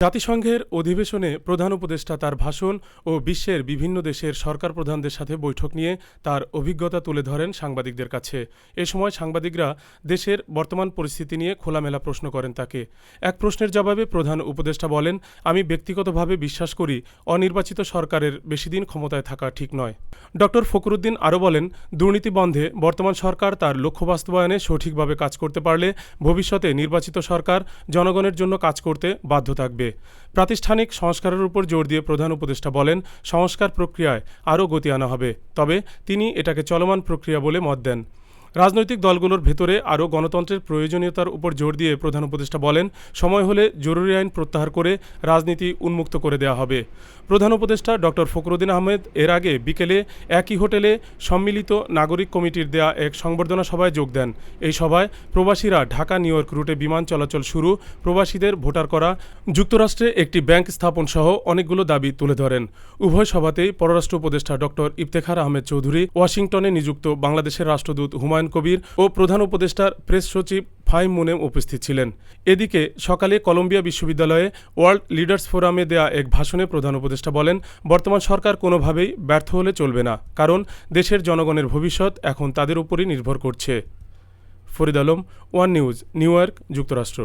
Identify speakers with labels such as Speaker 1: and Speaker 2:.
Speaker 1: জাতিসংঘের অধিবেশনে প্রধান উপদেষ্টা তার ভাষণ ও বিশ্বের বিভিন্ন দেশের সরকার প্রধানদের সাথে বৈঠক নিয়ে তার অভিজ্ঞতা তুলে ধরেন সাংবাদিকদের কাছে। এ সময় সাংবাদিকরা দেশের বর্তমান পরিস্থিতি নিয়ে খোলামেলা প্রশ্ন করেন তাকে। এক প্রশ্নের জবাবে প্রধান উপদেষ্টা বলেন, আমি ব্যক্তিগতভাবে বিশ্বাস করি অনির্বাচিত সরকারের বেশিদিন ক্ষমতায় থাকা ঠিক নয়। ডক্টর ফখরুদ্দিন আরও বলেন, দুর্নীতি বন্ধে বর্তমান সরকার তার লক্ষ্য বাস্তবায়নে সঠিকভাবে কাজ করতে পারলে ভবিষ্যতে নির্বাচিত সরকার জনগণের জন্য কাজ করতে বাধ্য থাকবে। প্রাতিষ্ঠানিক সংস্কারের উপর জোর দিয়ে প্রধান উপদেষ্টা বলেন, সংস্কার প্রক্রিয়ায় আরও গতি আনা হবে, তবে তিনি এটাকে চলমান প্রক্রিয়া বলে মত দেন। রাজনৈতিক দলগুলোর ভেতরে আরও গণতন্ত্রের প্রয়োজনীয়তার উপর জোর দিয়ে প্রধান উপদেষ্টা বলেন, সময় হলে জরুরি আইন প্রত্যাহার করে রাজনীতি উন্মুক্ত করে দেওয়া হবে। প্রধান উপদেষ্টা ডক্টর ফখরুদ্দিন আহমেদ এর আগে বিকেলে একই হোটেলে সম্মিলিত নাগরিক কমিটির দেয়া এক সংবর্ধনা সভায় যোগ দেন। এই সভায় প্রবাসীরা ঢাকা নিউ ইয়র্ক রুটে বিমান চলাচল শুরু, প্রবাসীদের ভোটার করা, যুক্তরাষ্ট্রে একটি ব্যাংক স্থাপন সহ অনেকগুলো দাবি তুলে ধরেন। উভয় সভাতেই পররাষ্ট্র উপদেষ্টা ডক্টর ইফতেখার আহমেদ চৌধুরী, ওয়াশিংটনে নিযুক্ত বাংলাদেশের রাষ্ট্রদূত হুমায়ুন কবির ও প্রধান উপদেষ্টার প্রেস সচিব ফাহিম মুনেম উপস্থিত ছিলেন। এদিকে সকালে কলম্বিয়া বিশ্ববিদ্যালয়ে ওয়ার্ল্ড লিডার্স ফোরামে দেয়া এক ভাষণে প্রধান উপদেষ্টা বলেন, বর্তমান সরকার কোনোভাবেই ব্যর্থ হলে চলবে না, কারণ দেশের জনগণের ভবিষ্যৎ এখন তাদের উপরই নির্ভর করছে। Farid Alam, one news, new York, যুক্তরাষ্ট্র।